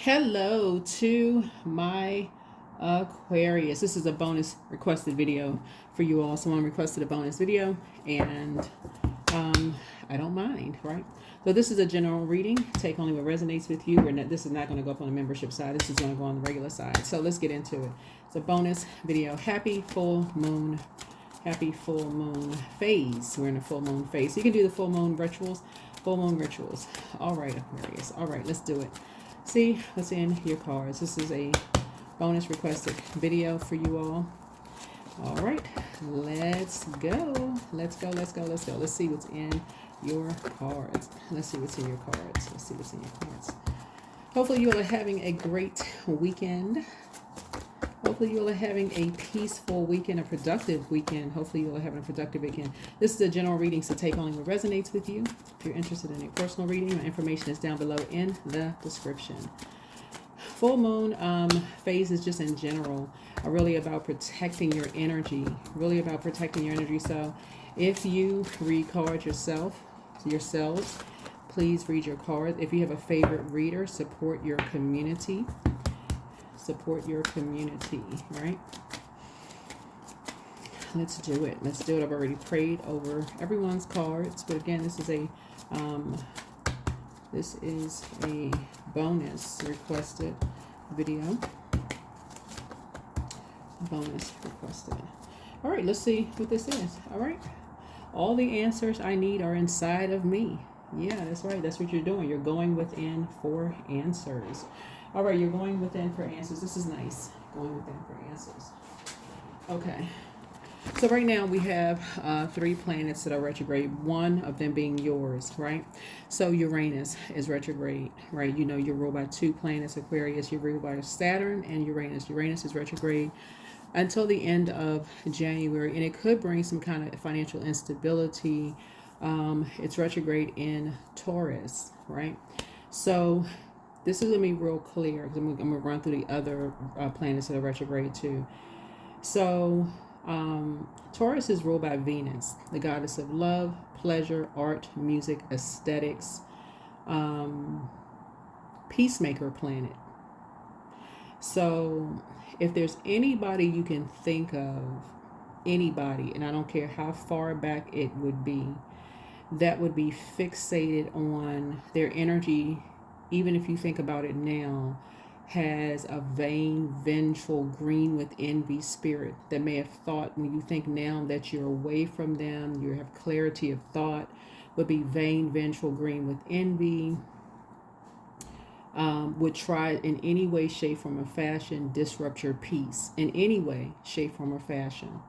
Hello to my Aquarius. This is a bonus requested video for you all. Someone requested a bonus video, and I don't mind, right? So this is a general reading. Take only what resonates with you. This is not going to go up on the membership side. This is going to go on the regular side. So let's get into it. It's a bonus video. Happy full moon phase. We're in a full moon phase. So you can do the full moon rituals. All right, Aquarius. All right, let's do it. See what's in your cards. This is a bonus requested video for you all. All right, let's go. Let's see what's in your cards. Hopefully you all are having a great weekend. Hopefully you all are having a peaceful weekend, a productive weekend. Hopefully you all are having a productive weekend. This is a general reading, so take only what resonates with you. If you're interested in a personal reading, my information is down below in the description. Full moon phase is just in general, really about protecting your energy. So if you read cards yourselves, please read your cards. If you have a favorite reader, support your community. Right? Let's do it. I've already prayed over everyone's cards, but again, this is a bonus requested video. All right, let's see what this is. All right. All the answers I need are inside of me. Yeah, that's right. That's what you're doing. You're going within for answers. All right, you're going within for answers. This is nice. Going within for answers. Okay. So right now we have 3 planets that are retrograde, one of them being yours, right? So Uranus is retrograde, right? You know you're ruled by 2 planets, Aquarius. You're ruled by Saturn and Uranus. Uranus is retrograde until the end of January, and it could bring some kind of financial instability. It's retrograde in Taurus, right? So this is going to be real clear because I'm going to run through the other planets that are retrograde too. So Taurus is ruled by Venus, the goddess of love, pleasure, art, music, aesthetics, peacemaker planet. So if there's anybody you can think of, anybody, and I don't care how far back it would be, that would be fixated on their energy, even if you think about it now, has a vain, vengeful, green with envy spirit that may have thought when you think now that you're away from them, you have clarity of thought, would be vain, vengeful, green with envy, would try in any way, shape, form, or fashion disrupt your peace in any way, shape, form, or fashion.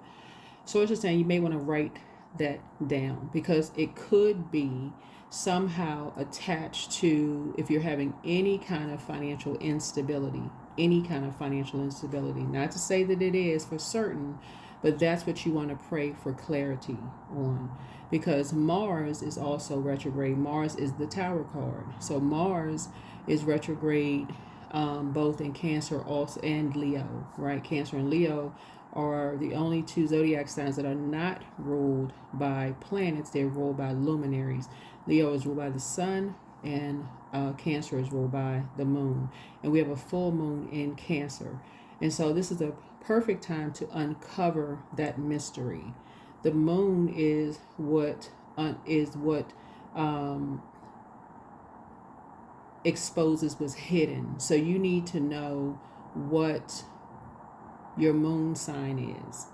So it's just saying you may want to write that down because it could be somehow attached to if you're having any kind of financial instability, not to say that it is for certain, but that's what you want to pray for clarity on, because Mars is also retrograde. Mars is the Tower card. So Mars is retrograde both in Cancer also and Leo, right? Cancer and Leo are the only 2 zodiac signs that are not ruled by planets. They're ruled by luminaries. Leo is ruled by the sun, and Cancer is ruled by the moon. And we have a full moon in Cancer. And so this is a perfect time to uncover that mystery. The moon is what exposes what's hidden. So you need to know what your moon sign is.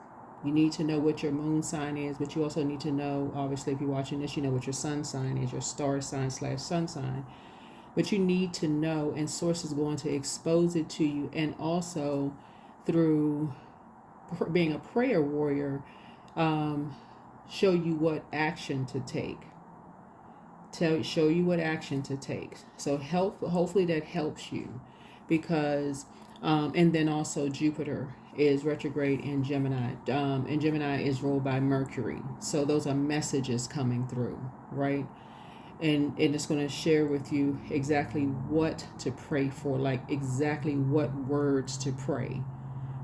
You need to know what your moon sign is, but you also need to know, obviously, if you're watching this, you know what your sun sign is, your star sign / sun sign. But you need to know, and Source is going to expose it to you, and also through being a prayer warrior, show you what action to take. Show you what action to take. So hopefully that helps you, because and then also Jupiter is retrograde in Gemini, and Gemini is ruled by Mercury. So those are messages coming through, right? And it's going to share with you exactly what to pray for, like exactly what words to pray.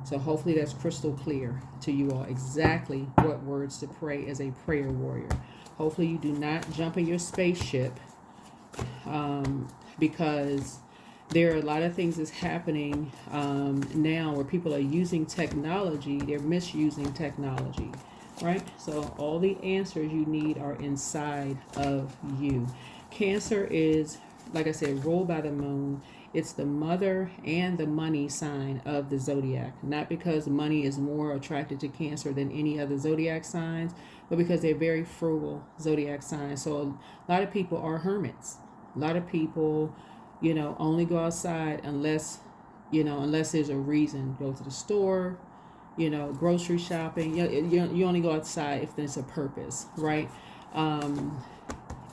So hopefully that's crystal clear to you all, exactly what words to pray as a prayer warrior. Hopefully you do not jump in your spaceship because there are a lot of things that's happening now where people are using technology. They're misusing technology, right? So all the answers you need are inside of you. Cancer is, like I said, ruled by the moon. It's the mother and the money sign of the zodiac. Not because money is more attracted to Cancer than any other zodiac signs, but because they're very frugal zodiac signs. So a lot of people are hermits. A lot of people, only go outside unless there's a reason. Go to the store, grocery shopping. You only go outside if there's a purpose, right?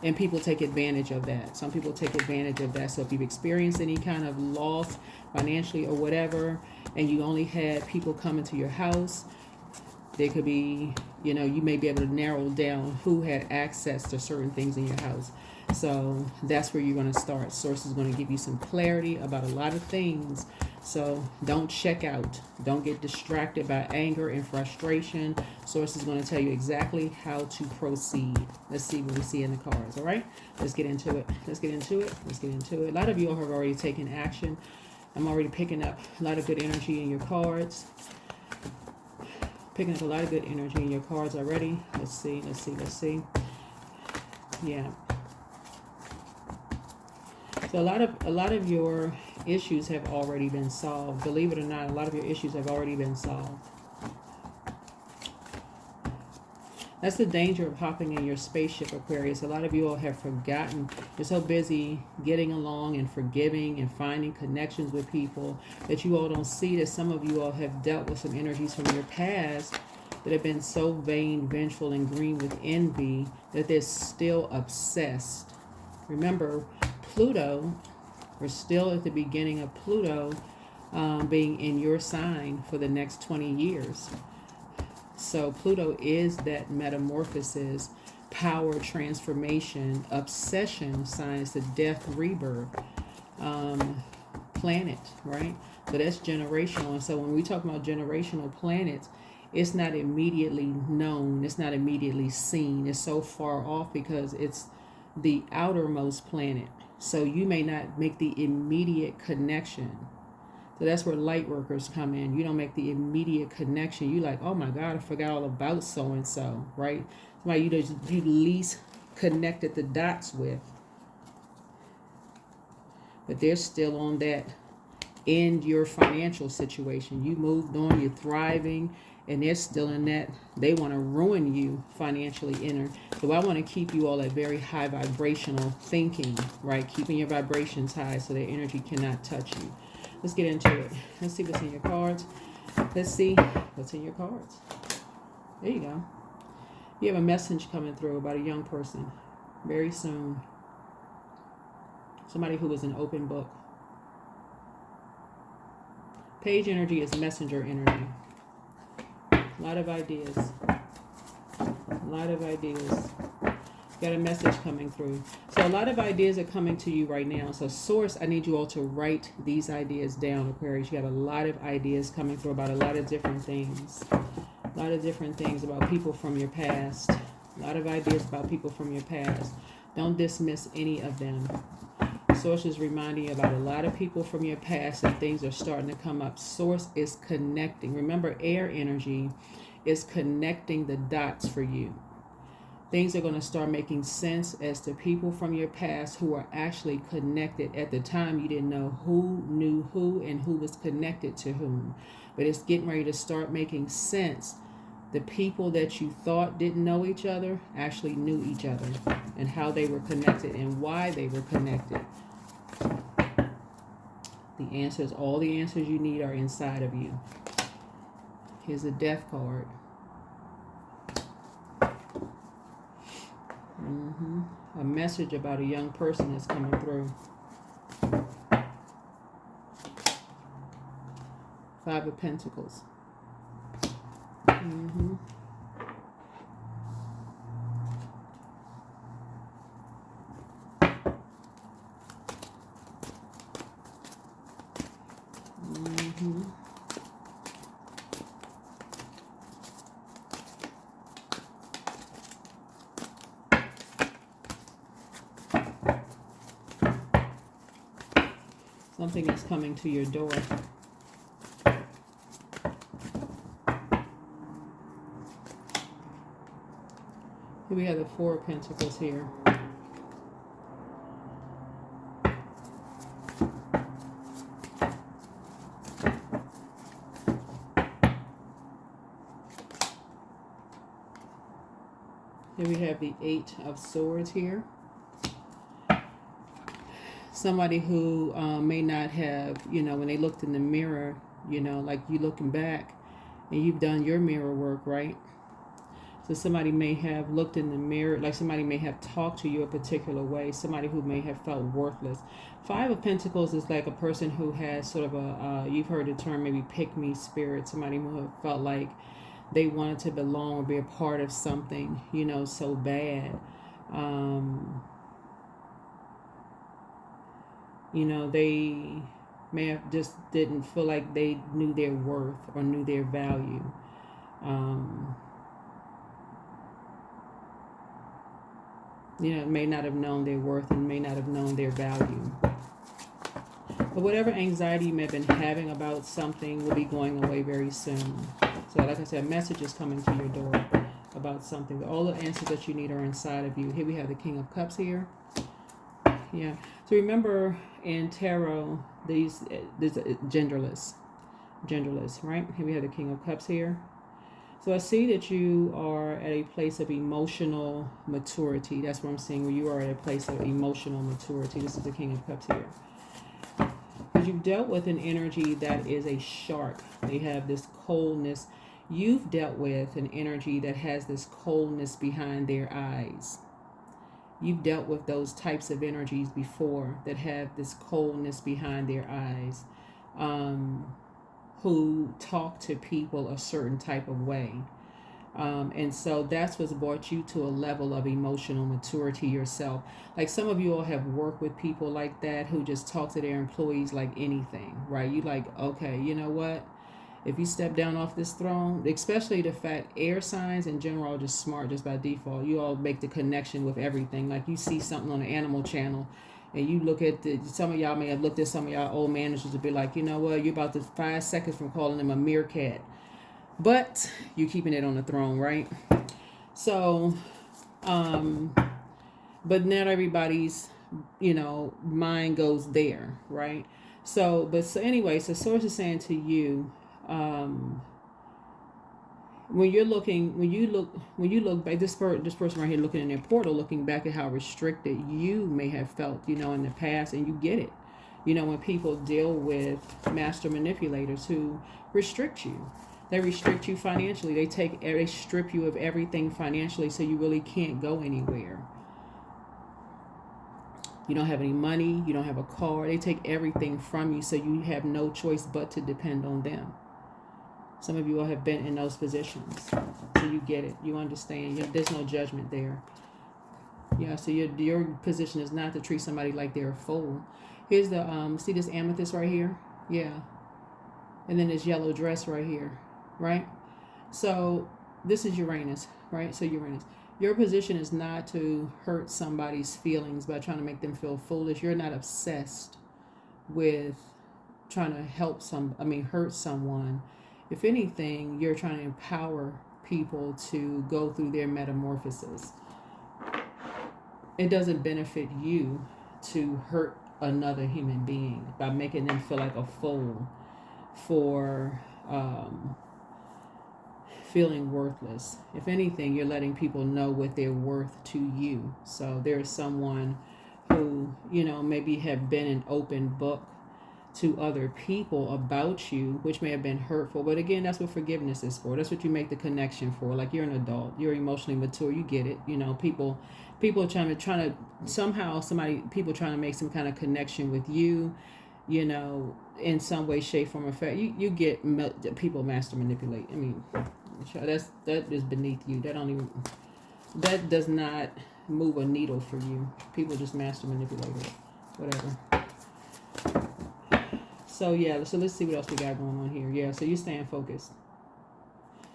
And people take advantage of that. Some people take advantage of that. So if you've experienced any kind of loss financially or whatever, and you only had people come into your house, there could be, you may be able to narrow down who had access to certain things in your house. So that's where you're going to start. Source is going to give you some clarity about a lot of things. So don't check out. Don't get distracted by anger and frustration. Source is going to tell you exactly how to proceed. Let's see what we see in the cards. All right, let's get into it. A lot of you all have already taken action. I'm already picking up a lot of good energy in your cards. Picking up a lot of good energy in your cards already. Let's see. Yeah. So a lot of your issues have already been solved. Believe it or not, a lot of your issues have already been solved. That's the danger of hopping in your spaceship, Aquarius. A lot of you all have forgotten. You're so busy getting along and forgiving and finding connections with people that you all don't see that some of you all have dealt with some energies from your past that have been so vain, vengeful, and green with envy that they're still obsessed. Remember, Pluto, we're still at the beginning of Pluto being in your sign for the next 20 years. So Pluto is that metamorphosis, power, transformation, obsession, signs the death, rebirth planet, right? So that's generational. And so when we talk about generational planets, it's not immediately known. It's not immediately seen. It's so far off because it's the outermost planet. So you may not make the immediate connection. So that's where light workers come in. You don't make the immediate connection. You like, oh my God, I forgot all about so-and-so, right? Somebody you least connected the dots with. But they're still on that end your financial situation. You moved on, you're thriving, and they're still in that. They want to ruin you financially So I want to keep you all at very high vibrational thinking, right? Keeping your vibrations high so their energy cannot touch you. Let's get into it. Let's see what's in your cards. Let's see what's in your cards. There you go. You have a message coming through about a young person very soon. Somebody who is an open book. Page energy is messenger energy. A lot of ideas. Got a message coming through. So a lot of ideas are coming to you right now. So source, I need you all to write these ideas down, Aquarius. You got a lot of ideas coming through about a lot of different things. A lot of different things about people from your past. A lot of ideas about people from your past. Don't dismiss any of them. Source is reminding you about a lot of people from your past and things are starting to come up. Source is connecting. Remember, air energy is connecting the dots for you. Things are going to start making sense as to people from your past who are actually connected. At the time, you didn't know who knew who and who was connected to whom. But it's getting ready to start making sense. The people that you thought didn't know each other actually knew each other and how they were connected and why they were connected. The answers, all the answers you need are inside of you. Here's a death card. A message about a young person is coming through. 5 of Pentacles. Something is coming to your door. Here we have the Four of Pentacles here. Here we have the Eight of Swords here. Somebody who may not have, you know, when they looked in the mirror, you know, like you looking back and you've done your mirror work, right? So somebody may have looked in the mirror, like somebody may have talked to you a particular way, somebody who may have felt worthless. Five of Pentacles is like a person who has sort of a, you've heard the term maybe pick-me spirit, somebody who have felt like they wanted to belong or be a part of something, you know, so bad. You know, they may have just didn't feel like they knew their worth or knew their value. You know, may not have known their worth and may not have known their value. But whatever anxiety you may have been having about something will be going away very soon. So like I said, a message is coming to your door about something. All the answers that you need are inside of you. Here we have the King of Cups here. Yeah. So remember in tarot, these genderless, right? Here we have the King of Cups here. So I see that you are at a place of emotional maturity. That's what I'm seeing, where you are at a place of emotional maturity. This is the King of Cups here. Because you've dealt with an energy that is a shark. They have this coldness. You've dealt with an energy that has this coldness behind their eyes. You've dealt with those types of energies before that have this coldness behind their eyes, who talk to people a certain type of way. And so that's what's brought you to a level of emotional maturity yourself. Like some of you all have worked with people like that who just talk to their employees like anything, right? You like, okay, you know what? If you step down off this throne, especially the fact air signs in general are just smart just by default. You all make the connection with everything. Like you see something on the Animal Channel and you look at some of y'all may have looked at some of y'all old managers to be like, you know what, you're about to 5 seconds from calling them a meerkat. But you're keeping it on the throne, right? So, but not everybody's, you know, mind goes there, right? So, so anyway, so Source is saying to you, when you look back, this person right here looking in their portal, looking back at how restricted you may have felt, you know, in the past, and you get it. You know, when people deal with master manipulators who restrict you, they restrict you financially. They strip you of everything financially, so you really can't go anywhere. You don't have any money. You don't have a car. They take everything from you, so you have no choice but to depend on them. Some of you all have been in those positions, so you get it. You understand. There's no judgment there. Yeah, so your position is not to treat somebody like they're a fool. Here's the, see this amethyst right here? Yeah. And then this yellow dress right here, right? So this is Uranus, right? So Uranus. Your position is not to hurt somebody's feelings by trying to make them feel foolish. You're not obsessed with trying to hurt someone. If anything, you're trying to empower people to go through their metamorphosis. It doesn't benefit you to hurt another human being by making them feel like a fool for feeling worthless. If anything, you're letting people know what they're worth to you. So there's someone who, you know, maybe have been an open book to other people about you, which may have been hurtful. But again, that's what forgiveness is for. That's what you make the connection for. Like you're an adult, you're emotionally mature, you get it. You know, people trying to somehow people trying to make some kind of connection with you, you know, in some way, shape, form, or fact. You get people master manipulate. I mean, that is beneath you. That does not move a needle for you. People just master manipulate it. Whatever. So yeah, so let's see what else we got going on here. Yeah, so you're staying focused.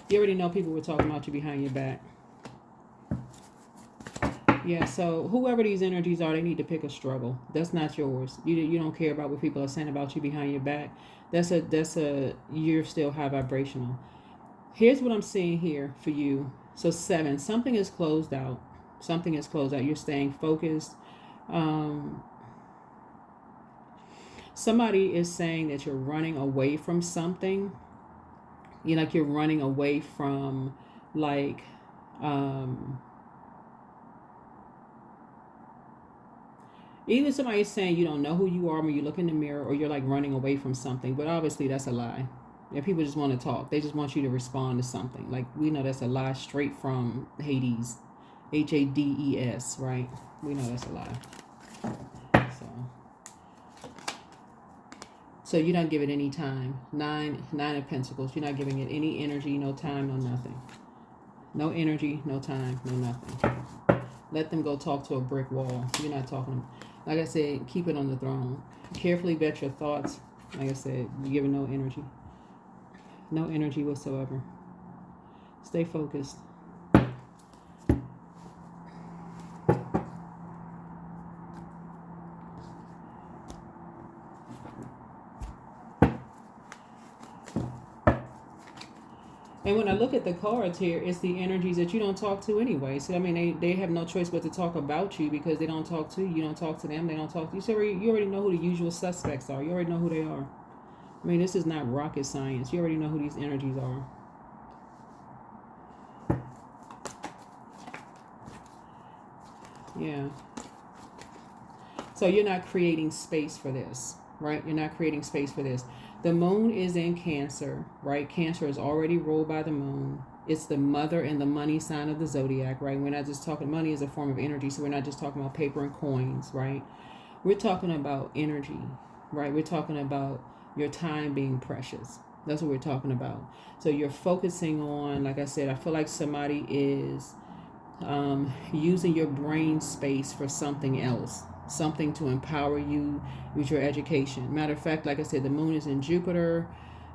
You already know people were talking about you behind your back. Yeah, so whoever these energies are, they need to pick a struggle. That's not yours. You don't care about what people are saying about you behind your back. That's a you're still high vibrational. Here's what I'm seeing here for you. So 7, something is closed out. Something is closed out. You're staying focused. Um, somebody is saying that you're running away from something. You're running away from like um either somebody's saying you don't know who you are when you look in the mirror, or you're like running away from something, but obviously that's a lie. Yeah, people just want to talk. They just want you to respond to something. Like, we know that's a lie straight from Hades. Hades, right? We know that's a lie. So you're not giving it any time. Nine of Pentacles. You're not giving it any energy, no time, no nothing. No energy, no time, no nothing. Let them go talk to a brick wall. You're not talking. Like I said, keep it on the throne. Carefully vet your thoughts. Like I said, you're giving no energy. No energy whatsoever. Stay focused. And when I look at the cards here, it's the energies that you don't talk to anyway. So, I mean, they have no choice but to talk about you, because they don't talk to you. You don't talk to them. They don't talk to you. So you already know who the usual suspects are. You already know who they are. I mean, this is not rocket science. You already know who these energies are. Yeah. So you're not creating space for this, right? You're not creating space for this. The moon is in Cancer, right? Cancer is already ruled by the moon. It's the mother and the money sign of the zodiac, right? We're not just talking, money is a form of energy, so we're not just talking about paper and coins, right? We're talking about energy, right? We're talking about your time being precious. That's what we're talking about. So you're focusing on, like I said, I feel like somebody is using your brain space for something else, something to empower you with your education. Matter of fact, like I said, the moon is in Jupiter.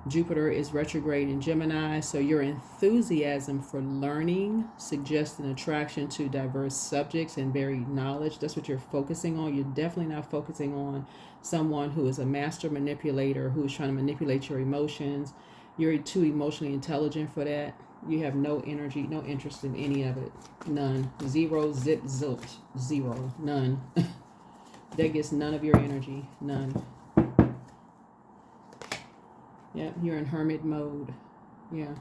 Jupiter is retrograde in Gemini, so your enthusiasm for learning suggests an attraction to diverse subjects and varied knowledge. That's what you're focusing on. You're definitely not focusing on someone who is a master manipulator, who is trying to manipulate your emotions. You're too emotionally intelligent for that. You have no energy, no interest in any of it. None. Zero, zip, zilch. Zero. None. That gets none of your energy. None. Yeah, you're in hermit mode. Yeah.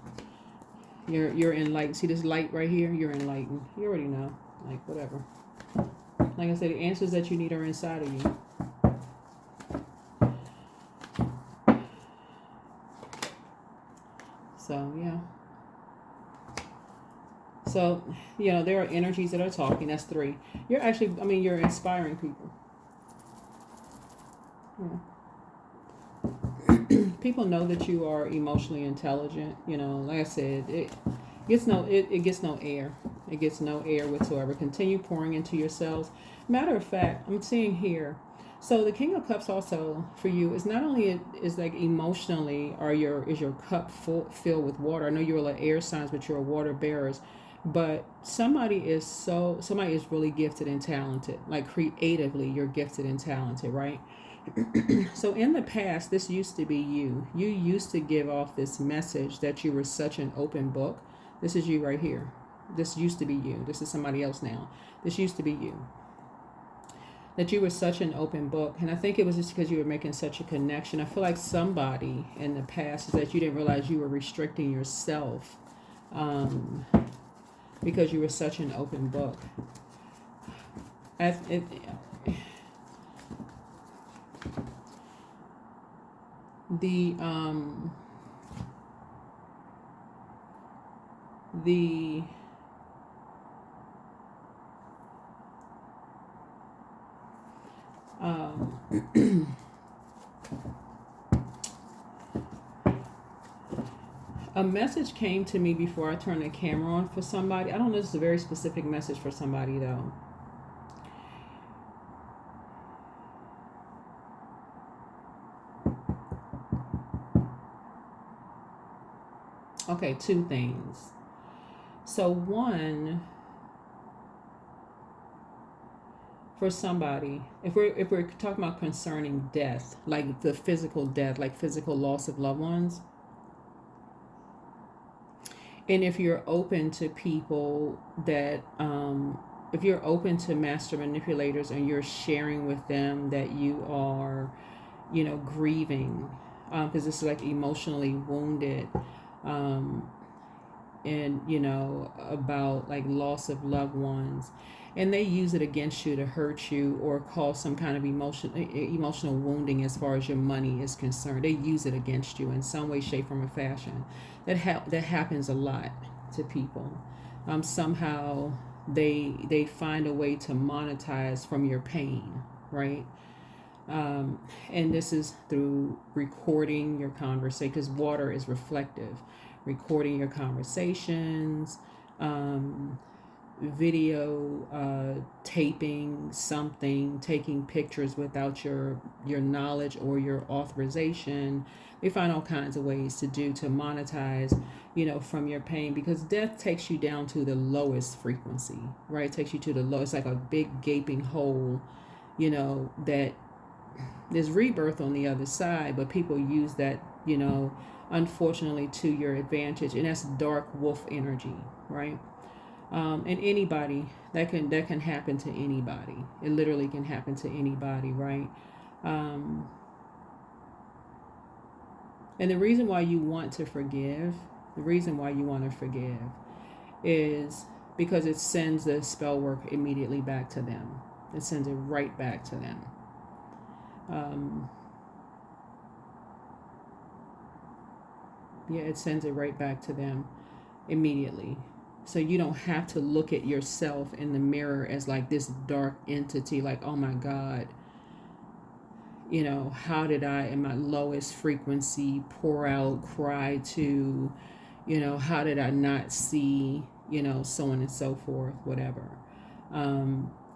You're enlightened. See this light right here? You're enlightened. You already know. Like, whatever. Like I said, the answers that you need are inside of you. So, yeah. So, there are energies that are talking. That's 3. You're actually, you're inspiring people. Yeah. People know that you are emotionally intelligent. Like I said, it gets no air. It gets no air whatsoever. Continue pouring into yourselves. Matter of fact, I'm seeing here. So the King of Cups also for you is not only is like emotionally, is your cup filled with water. I know you're like air signs, but you're water bearers. But somebody is really gifted and talented. Like creatively, you're gifted and talented, right? So in the past, this used to be you. You used to give off this message that you were such an open book. This is you right here. This used to be you. This is somebody else now. This used to be you. That you were such an open book. And I think it was just because you were making such a connection. I feel like somebody in the past is that you didn't realize you were restricting yourself because you were such an open book. A message came to me before I turned the camera on for somebody. I don't know if it's a very specific message for somebody though. Okay, 2 things. So one, for somebody, if we're talking about concerning death, like the physical death, like physical loss of loved ones, and if you're open to people that if you're open to master manipulators and you're sharing with them that you are, grieving, because this is like emotionally wounded, and about like loss of loved ones, and they use it against you to hurt you or cause some kind of emotional wounding as far as your money is concerned. They use it against you in some way, shape, form, or fashion. That happens a lot to people. Somehow they find a way to monetize from your pain, right? And this is through recording your conversation, because water is reflective. Recording your conversations, video, taping something, taking pictures without your knowledge or your authorization. They find all kinds of ways to monetize, from your pain, because death takes you down to the lowest frequency, right? It takes you to the lowest, like a big gaping hole, that there's rebirth on the other side, but people use that, unfortunately, to your advantage, and that's dark wolf energy, right? And anybody that can happen to anybody. It literally can happen to anybody, right? And the reason why you want to forgive, is because it sends the spell work immediately back to them. It sends it right back to them. It sends it right back to them immediately. So you don't have to look at yourself in the mirror as like this dark entity, like, oh my God, how did I, in my lowest frequency, pour out, cry to, how did I not see, so on and so forth, whatever.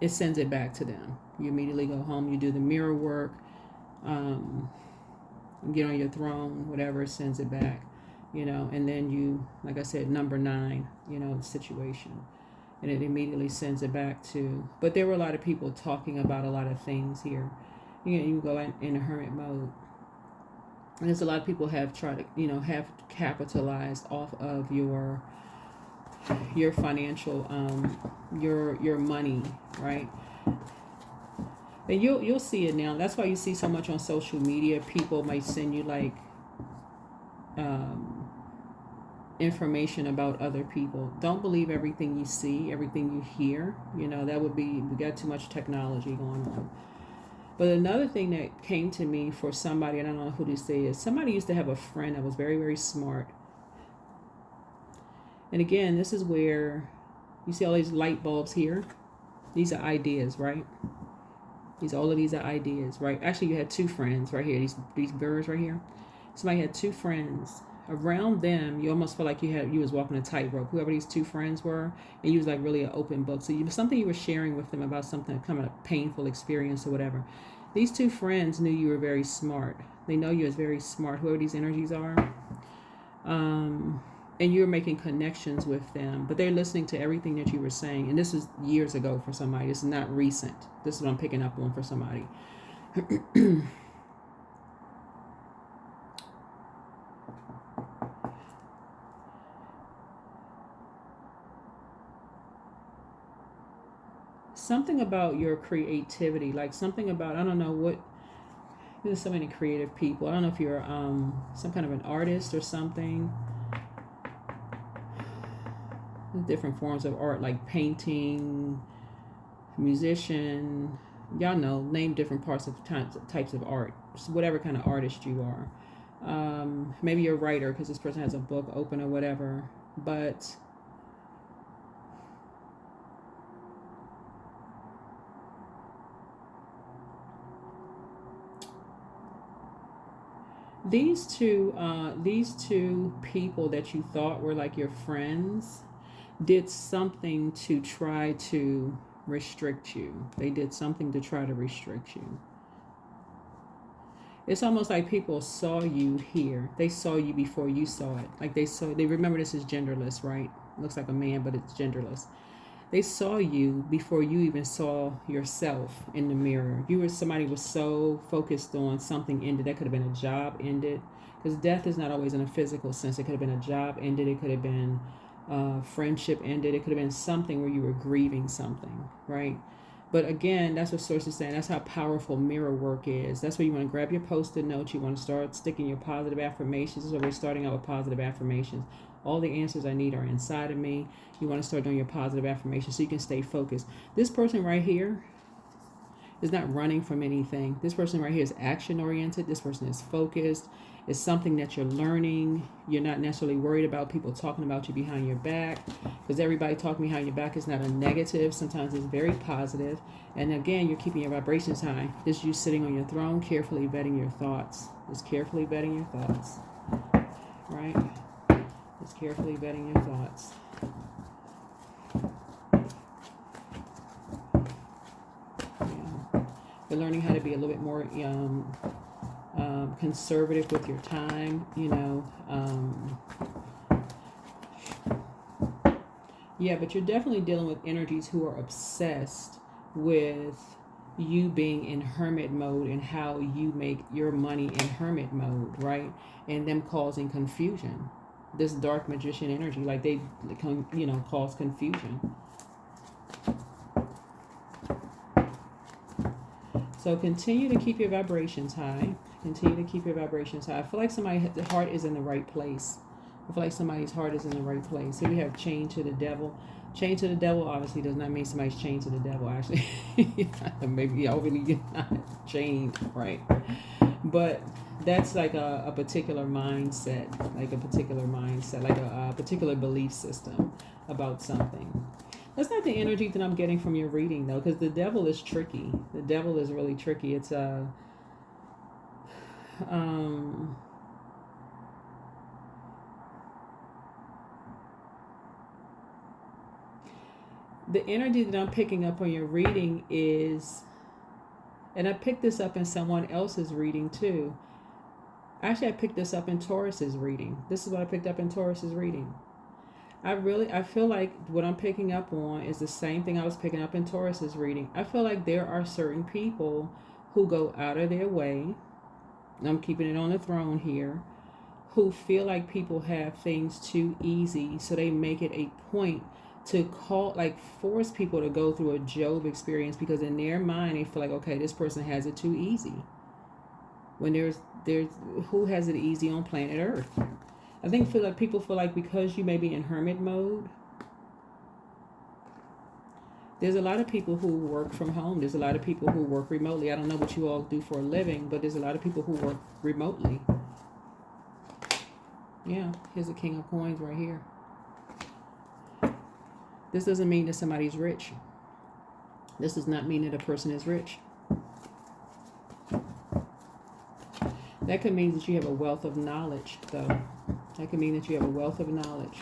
It sends it back to them. You immediately go home, you do the mirror work, get on your throne, whatever, it sends it back. And then you, like I said, number 9, the situation. And it immediately sends it back to, but there were a lot of people talking about a lot of things here. You go in a hermit mode. And there's a lot of people have tried to, have capitalized off of your financial, your money, right? And you'll see it now. That's why you see so much on social media. People might send you like, information about other people. Don't believe everything you see, everything you hear. That would be, we got too much technology going on. But another thing that came to me for somebody, and I don't know who this is, somebody used to have a friend that was very, very smart. And again, this is where you see all these light bulbs here. These are ideas, right? All of these are ideas, right? Actually, you had 2 friends right here. These birds right here. Somebody had 2 friends. Around them, you almost feel like you was walking a tightrope. Whoever these 2 friends were, and you was like really an open book. So something you were sharing with them about something, kind of a painful experience or whatever. These 2 friends knew you were very smart. They know you as very smart. Whoever these energies are, and you're making connections with them. But they're listening to everything that you were saying. And this is years ago for somebody. This is not recent. This is what I'm picking up on for somebody. Something about your creativity, like something about, I don't know what, there's so many creative people. I don't know if you're some kind of an artist or something. There's different forms of art, like painting, musician. Y'all know, name different parts of types of art. Just whatever kind of artist you are. Maybe you're a writer because this person has a book open or whatever. But these two people that you thought were like your friends did something to try to restrict you. They did something to try to restrict you. It's almost like people saw you here. They saw you before you saw it. Like they remember, this is genderless, right? It looks like a man, but it's genderless. they saw you before you even saw yourself in the mirror. Somebody was so focused on something ended. That could have been a job ended, because death is not always in a physical sense. It could have been a job ended. It could have been friendship ended. It could have been something where you were grieving something, right? But again, that's what Source is saying. That's how powerful mirror work is. That's where you want to grab your Post-it notes. You want to start sticking your positive affirmations. So we're starting out with positive affirmations. All the answers I need are inside of me. You want to start doing your positive affirmations so you can stay focused. This person right here is not running from anything. This person right here is action oriented. This person is focused. It's something that you're learning. You're not necessarily worried about people talking about you behind your back, because everybody talking behind your back is not a negative. Sometimes it's very positive. And again, you're keeping your vibrations high. This is you sitting on your throne, carefully vetting your thoughts. Just carefully vetting your thoughts. Right? Just carefully vetting your thoughts. You're learning how to be a little bit more conservative with your time, yeah, but you're definitely dealing with energies who are obsessed with you being in hermit mode and how you make your money in hermit mode, right? And them causing confusion. This dark magician energy, like they cause confusion. So continue to keep your vibrations high. Continue to keep your vibrations high. I feel like somebody's heart is in the right place. I feel like somebody's heart is in the right place. Here we have chained to the devil. Chained to the devil obviously does not mean somebody's chained to the devil, actually. Maybe overly not chained, right? But that's like a particular mindset, like a particular belief system about something. That's not the energy that I'm getting from your reading, though, because the devil is tricky. The devil is really tricky. It's the energy that I'm picking up on your reading is, and I picked this up in someone else's reading too. Actually, I picked this up in Taurus's reading. This is what I picked up in Taurus's reading. I feel like what I'm picking up on is the same thing I was picking up in Taurus's reading. I feel like there are certain people who go out of their way, and I'm keeping it on the throne here, who feel like people have things too easy, so they make it a point to force people to go through a Job experience, because in their mind they feel like, okay, this person has it too easy. When there's who has it easy on planet Earth? I think people feel like because you may be in hermit mode, there's a lot of people who work from home. There's a lot of people who work remotely. I don't know what you all do for a living, but there's a lot of people who work remotely. Yeah, here's the King of Coins right here. This doesn't mean that somebody's rich. This does not mean that a person is rich. That could mean that you have a wealth of knowledge, though. That could mean that you have a wealth of knowledge.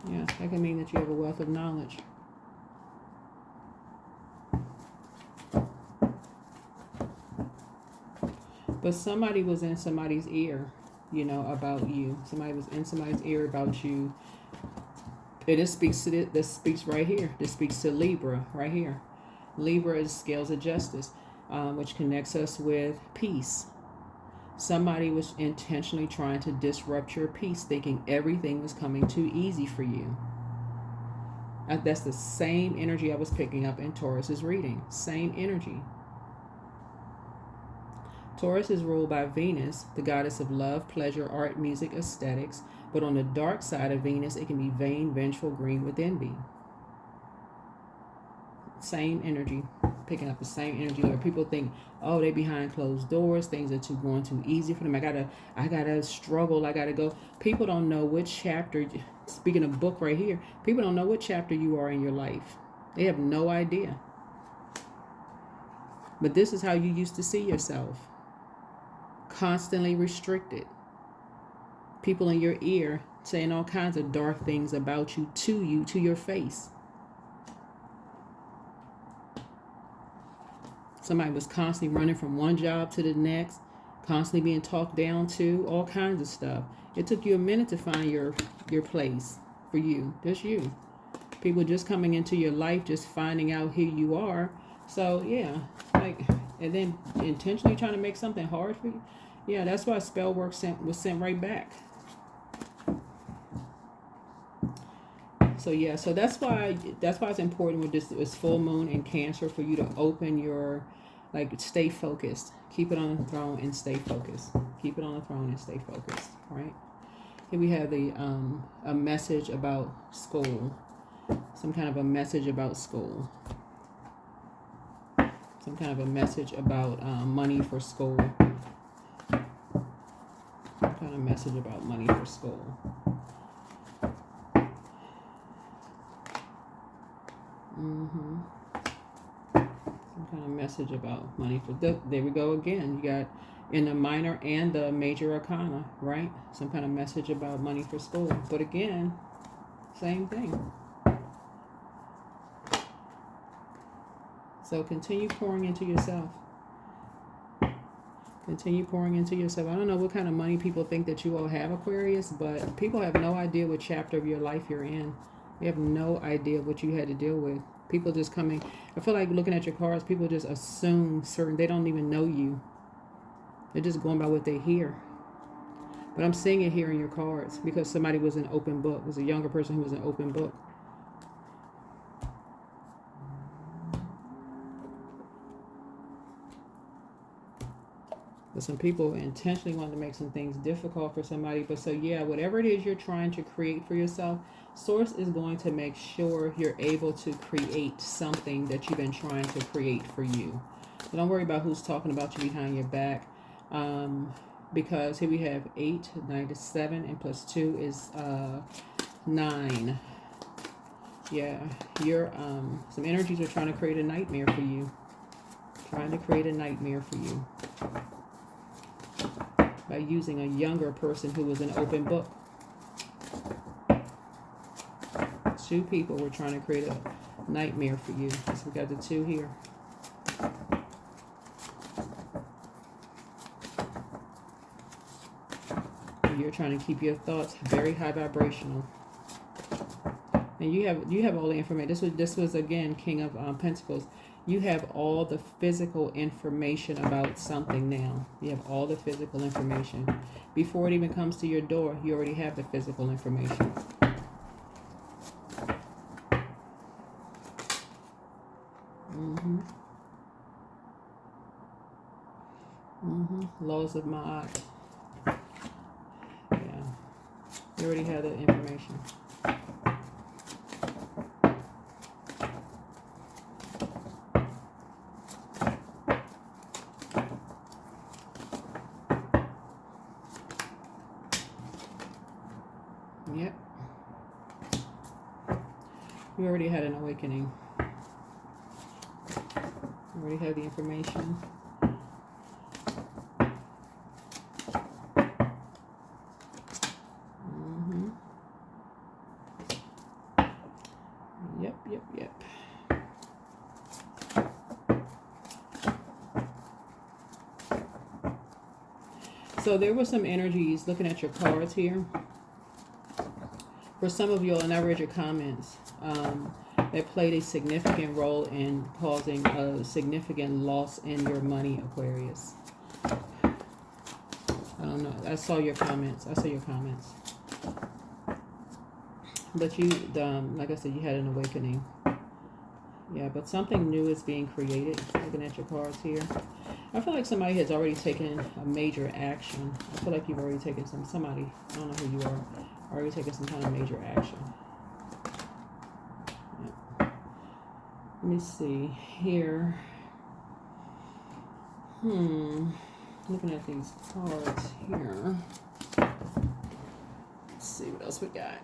Yeah, that can mean that you have a wealth of knowledge. But somebody was in somebody's ear, about you. Somebody was in somebody's ear about you. And this speaks right here. This speaks to Libra right here. Libra is scales of justice, which connects us with peace. Somebody was intentionally trying to disrupt your peace, thinking everything was coming too easy for you. That's the same energy I was picking up in Taurus's reading. Same energy. Taurus is ruled by Venus, the goddess of love, pleasure, art, music, aesthetics. But on the dark side of Venus, it can be vain, vengeful, green with envy. Same energy, picking up the same energy where people think, oh, they behind closed doors, things are going too easy for them. I gotta struggle, I gotta go. People don't know which chapter, speaking of book right here, people don't know what chapter you are in your life. They have no idea. But this is how you used to see yourself. Constantly restricted. People in your ear saying all kinds of dark things about you, to your face. Somebody was constantly running from one job to the next, constantly being talked down to, all kinds of stuff. It took you a minute to find your place for you, just you. People just coming into your life, just finding out who you are. So yeah, like, and then intentionally trying to make something hard for you. Yeah, that's why spell work was sent right back. So yeah, so that's why it's important with this full moon in Cancer for you to open your, like, stay focused. Keep it on the throne and stay focused. Keep it on the throne and stay focused, right? Here we have the a message about school. Some kind of a message about school. Some kind of a message about money for school. Some kind of message about money for school. Some kind of message about money for there we go again. You got in the minor and the major arcana, right? Some kind of message about money for school. But again, same thing. So continue pouring into yourself. Continue pouring into yourself. I don't know what kind of money people think that you all have, Aquarius, but people have no idea what chapter of your life you're in. You have no idea what you had to deal with. People just coming. I feel like looking at your cards, people just assume certain. They don't even know you. They're just going by what they hear. But I'm seeing it here in your cards because somebody was an open book. It was a younger person who was an open book. But some people intentionally want to make some things difficult for somebody. But so yeah, whatever it is you're trying to create for yourself, Source is going to make sure you're able to create something that you've been trying to create for you. So don't worry about who's talking about you behind your back. Because here we have 8, 9 to 7, and plus 2 is 9. Yeah, you're some energies are trying to create a nightmare for you. Trying to create a nightmare for you. By using a younger person who was an open book. 2 people were trying to create a nightmare for you. So we got the 2 here. You're trying to keep your thoughts very high vibrational. And you have all the information. This was again King of Pentacles. You have all the physical information about something now. You have all the physical information. Before it even comes to your door, you already have the physical information. Laws of Ma'at. Yeah. You already have the information. Yep. You already had an awakening. You already have the information. Yep. So there were some energies looking at your cards here. For some of you all, and I read your comments, that played a significant role in causing a significant loss in your money, Aquarius. I don't know. I saw your comments. But you, like I said, you had an awakening. Yeah, but something new is being created. Looking at your cards here. I feel like somebody has already taken a major action. I feel like you've already taken somebody, I don't know who you are, already taken some kind of major action. Yeah. Let me see here. Looking at these cards here. Let's see what else we got.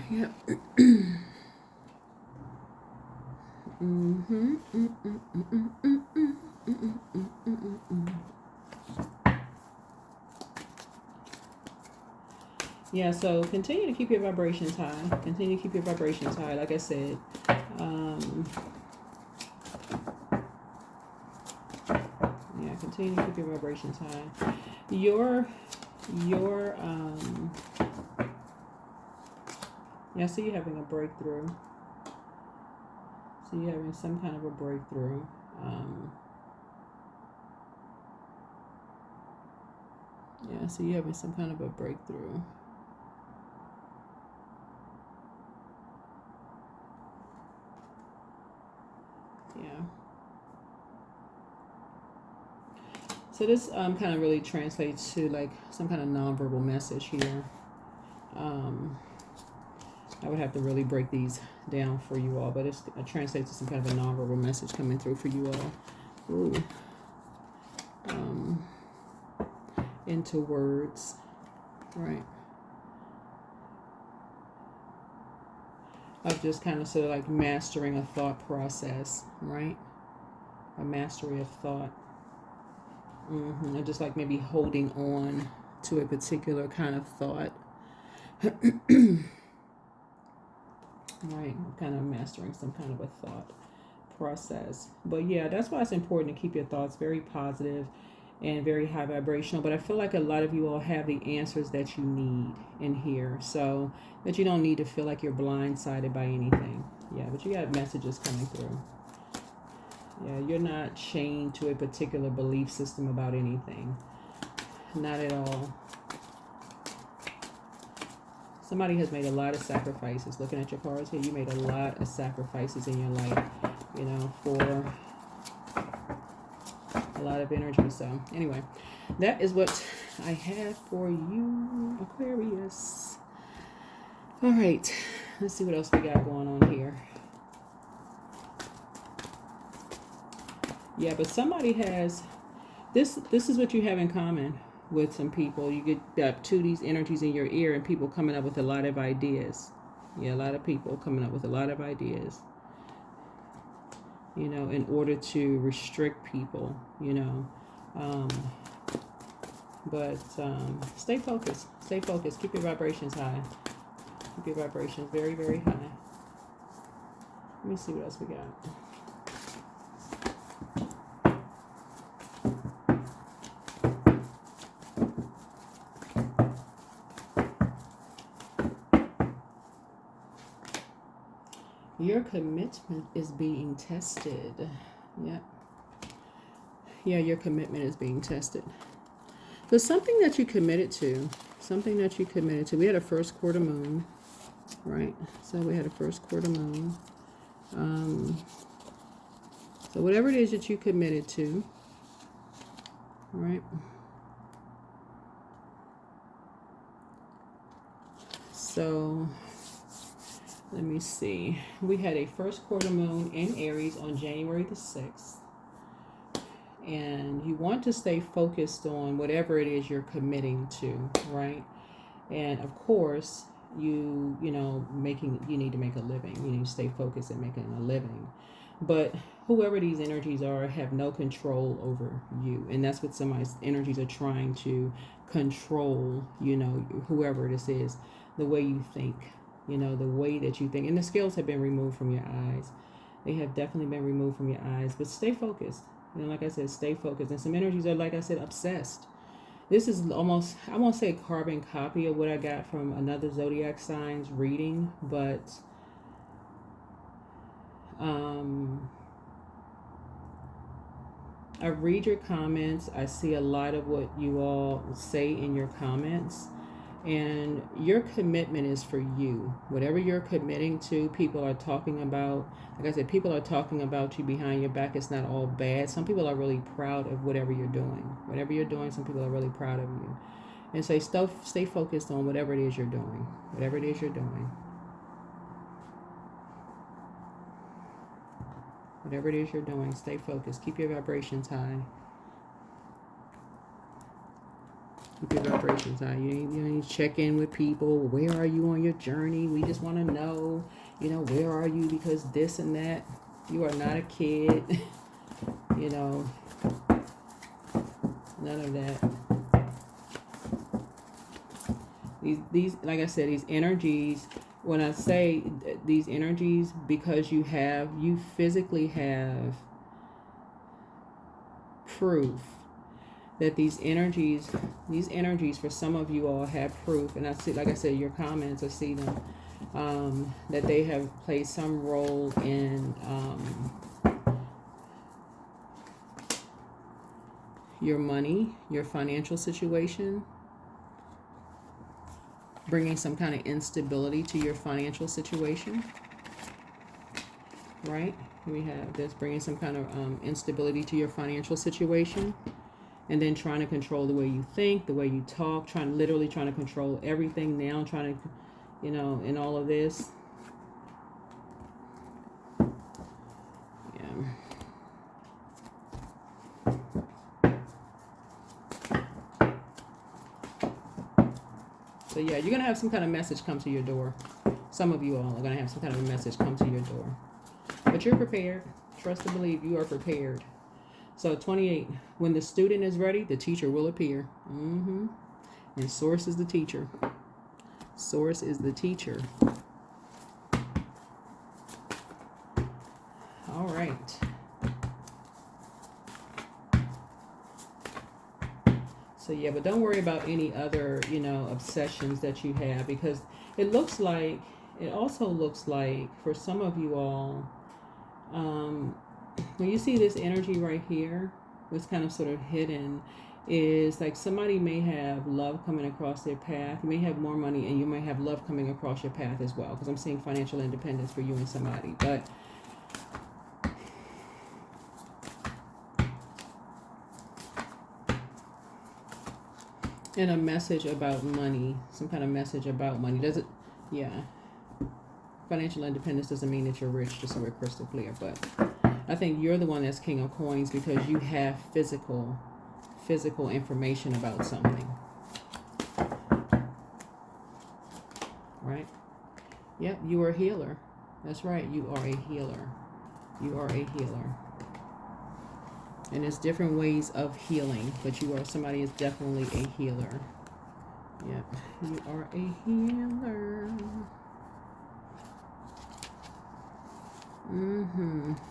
Yep. Yeah, so continue to keep your vibrations high. Continue to keep your vibrations high. Like I said, yeah, continue to keep your vibrations high. Your, yeah, I see you having a breakthrough. So you're having some kind of a breakthrough. Yeah, so you're having some kind of a breakthrough. Yeah. So this kind of really translates to like some kind of nonverbal message here. I would have to really break these down for you all, but it translates to some kind of a nonverbal message coming through for you all. Ooh. Into words, right? Of just kind of sort of like mastering a thought process, right? A mastery of thought. And just like maybe holding on to a particular kind of thought. Right, kind of mastering some kind of a thought process. But yeah, that's why it's important to keep your thoughts very positive and very high vibrational. But I feel like a lot of you all have the answers that you need in here, so that you don't need to feel like you're blindsided by anything. Yeah, but you got messages coming through. Yeah, you're not chained to a particular belief system about anything. Not at all. Somebody has made a lot of sacrifices. Looking at your cards here, you made a lot of sacrifices in your life, you know, for a lot of energy. So anyway, that is what I have for you, Aquarius. All right, let's see what else we got going on here. Yeah, but somebody has this is what you have in common with some people. You get these energies in your ear and people coming up with a lot of ideas. Yeah, a lot of people coming up with a lot of ideas, you know, in order to restrict people, you know. But stay focused. Stay focused. Keep your vibrations high. Keep your vibrations very, very high. Let me see what else we got. Your commitment is being tested. Yeah. Yeah, your commitment is being tested. So something that you committed to, we had a first quarter moon, right? So we had a first quarter moon. So whatever it is that you committed to, right? So let me see. We had a first quarter moon in Aries on January the 6th. And you want to stay focused on whatever it is you're committing to, right? And of course, you need to make a living. You need to stay focused in making a living. But whoever these energies are have no control over you. And that's what somebody's energies are trying to control, you know, whoever this is, the way you think, you know, the way that you think. And the scales have been removed from your eyes. They have definitely been removed from your eyes. But stay focused. You know, like I said, stay focused. And some energies are, like I said, obsessed. This is almost, I won't say a carbon copy of what I got from another Zodiac Signs reading, but I read your comments. I see a lot of what you all say in your comments. And your commitment is for you. Whatever you're committing to, people are talking about. Like I said, people are talking about you behind your back. It's not all bad. Some people are really proud of whatever you're doing. Whatever you're doing, some people are really proud of you. And so stay focused on whatever it is you're doing. Whatever it is you're doing. Whatever it is you're doing, stay focused. Keep your vibrations high. Keep your vibrations high. You need to check in with people. Where are you on your journey? We just want to know, you know, where are you because this and that. You are not a kid. You know, none of that. These like I said, these energies, when I say these energies, because you physically have proof that these energies for some of you all have proof, and I see, like I said, your comments, I see them, that they have played some role in your money, your financial situation, bringing some kind of instability to your financial situation, right? We have this, bringing some kind of instability to your financial situation, and then trying to control the way you think, the way you talk, literally trying to control everything now, trying to, you know, in all of this. Yeah. So yeah, you're going to have some kind of message come to your door. Some of you all are going to have some kind of a message come to your door. But you're prepared. Trust and believe you are prepared. So 28, when the student is ready, the teacher will appear. And source is the teacher. Source is the teacher. All right. So yeah, but don't worry about any other, you know, obsessions that you have, because it also looks like for some of you all, when you see this energy right here, it's kind of sort of hidden, is like somebody may have love coming across their path. You may have more money, and you may have love coming across your path as well, because I'm seeing financial independence for you and somebody. But and a message about money, some kind of message about money. Does it? Yeah. Financial independence doesn't mean that you're rich, just so we're crystal clear. But I think you're the one that's king of coins, because you have physical information about something. Right? Yep, you are a healer. That's right, you are a healer. You are a healer. And there's different ways of healing, but somebody is definitely a healer. Yep, you are a healer.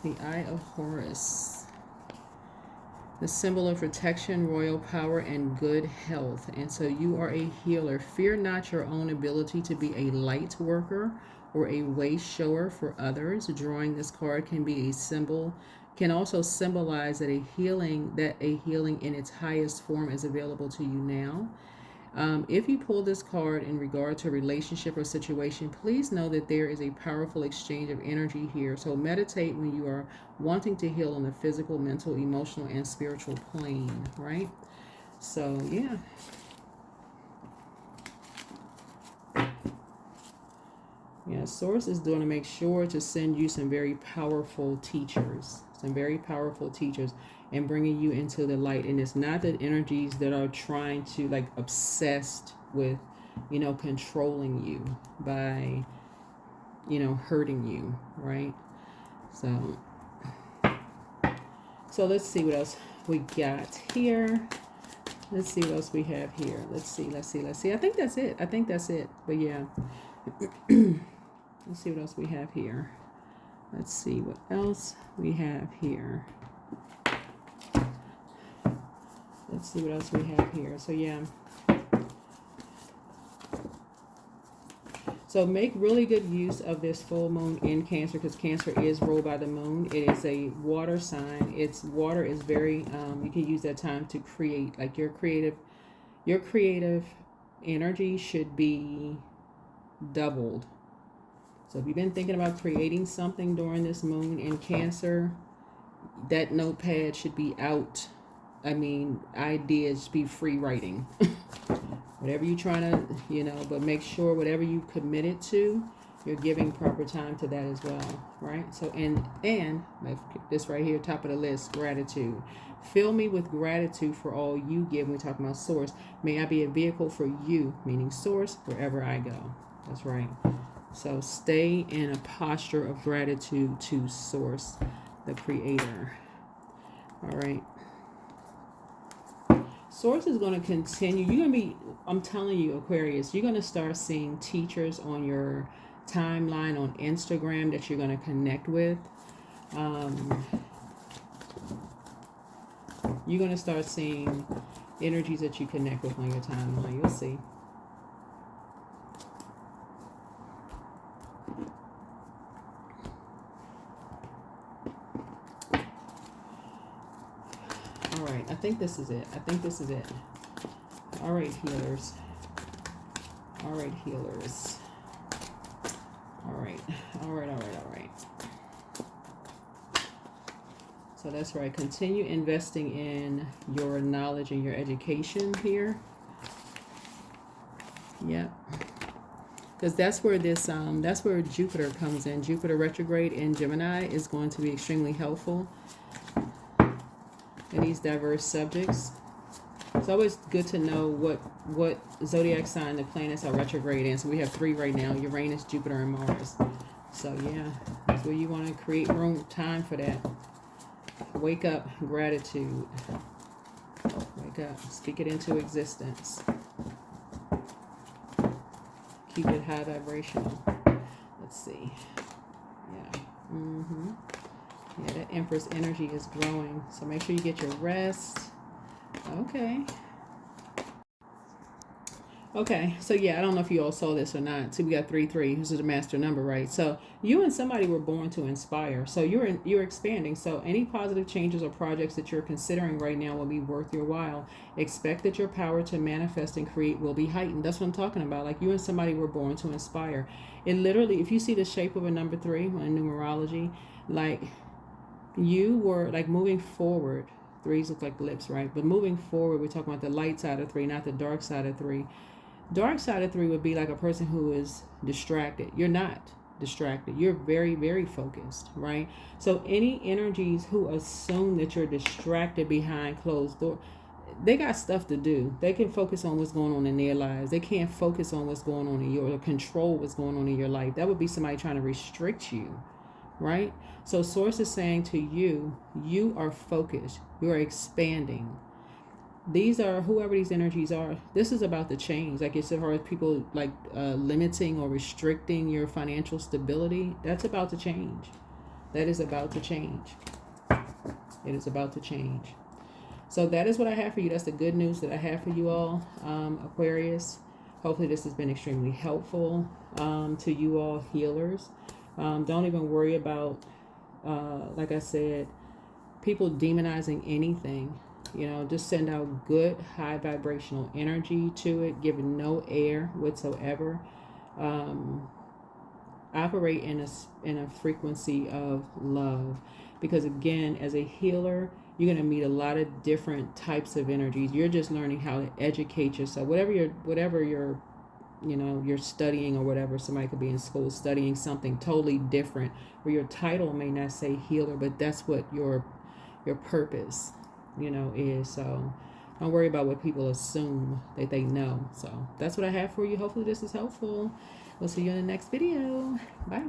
The Eye of Horus. The symbol of protection, royal power, and good health. And so you are a healer. Fear not your own ability to be a light worker or a way shower for others. Drawing this card can be a symbol, can also symbolize that a healing in its highest form is available to you now. If you pull this card in regard to a relationship or situation, please know that there is a powerful exchange of energy here. So meditate when you are wanting to heal on the physical, mental, emotional, and spiritual plane, right? So, yeah. Yeah, Source is going to make sure to send you some very powerful teachers. And bringing you into the light. And it's not the energies that are trying to, like, obsessed with, you know, controlling you by, you know, hurting you, right? So let's see what else we got here. Let's see what else we have here. Let's see. I think that's it. But yeah. Let's see what else we have here. Let's see what else we have here. Let's see what else we have here. So yeah. So make really good use of this full moon in Cancer, because Cancer is ruled by the moon. It is a water sign. Water is very, you can use that time to create, like your creative energy should be doubled. So if you've been thinking about creating something during this moon in Cancer, that notepad should be out. I mean, ideas be free writing. Whatever you're trying to, you know, but make sure whatever you committed to, you're giving proper time to that as well, right? So, and like this right here, top of the list, gratitude. Fill me with gratitude for all you give. We're talking about Source. May I be a vehicle for you, meaning Source, wherever I go. That's right. So stay in a posture of gratitude to Source, the Creator. All right. Source is going to continue. You're going to be, I'm telling you, Aquarius, you're going to start seeing teachers on your timeline on Instagram that you're going to connect with. You're going to start seeing energies that you connect with on your timeline. You'll see. All right, I think this is it. I think this is it. All right, healers. All right, healers. All right, all right, all right, all right. So that's right. Continue investing in your knowledge and your education here. Yep. Because that's where this, that's where Jupiter comes in. Jupiter retrograde in Gemini is going to be extremely helpful in these diverse subjects. It's always good to know what zodiac sign the planets are retrograde in. So we have 3 right now: Uranus, Jupiter, and Mars. So yeah, that's where you want to create room, time for that. Wake up, gratitude. Wake up, speak it into existence. Keep it high vibrational. Let's see. Yeah. Yeah, that Empress energy is growing. So make sure you get your rest. Okay. Okay, so yeah, I don't know if you all saw this or not. See, we got 3-3. This is a master number, right? So you and somebody were born to inspire. So you're expanding. So any positive changes or projects that you're considering right now will be worth your while. Expect that your power to manifest and create will be heightened. That's what I'm talking about. Like you and somebody were born to inspire. It literally, if you see the shape of a number 3 in numerology, like you were like moving forward. 3s look like lips, right? But moving forward, we're talking about the light side of 3, not the dark side of 3. Dark side of 3 would be like a person who is distracted. You're not distracted. You're very, very focused, right? So any energies who assume that you're distracted behind closed doors, they got stuff to do. They can focus on what's going on in their lives. They can't focus on what's going on in your, or control what's going on in your life. That would be somebody trying to restrict you, right? So Source is saying to you, you are focused. You are expanding. These are, whoever these energies are, this is about to change. Like as far as people like limiting or restricting your financial stability, that's about to change. That is about to change. It is about to change. So that is what I have for you. That's the good news that I have for you all, Aquarius. Hopefully this has been extremely helpful to you all healers. Don't even worry about, like I said, people demonizing anything. You know, just send out good, high vibrational energy to it. Give it no air whatsoever. Operate in a frequency of love, because again, as a healer, you're going to meet a lot of different types of energies. You're just learning how to educate yourself. Whatever you're you know, you're studying or whatever. Somebody could be in school studying something totally different, where your title may not say healer, but that's what your purpose, you know, is. So don't worry about what people assume that they know. So that's what I have for you. Hopefully this is helpful. We'll see you in the next video. Bye.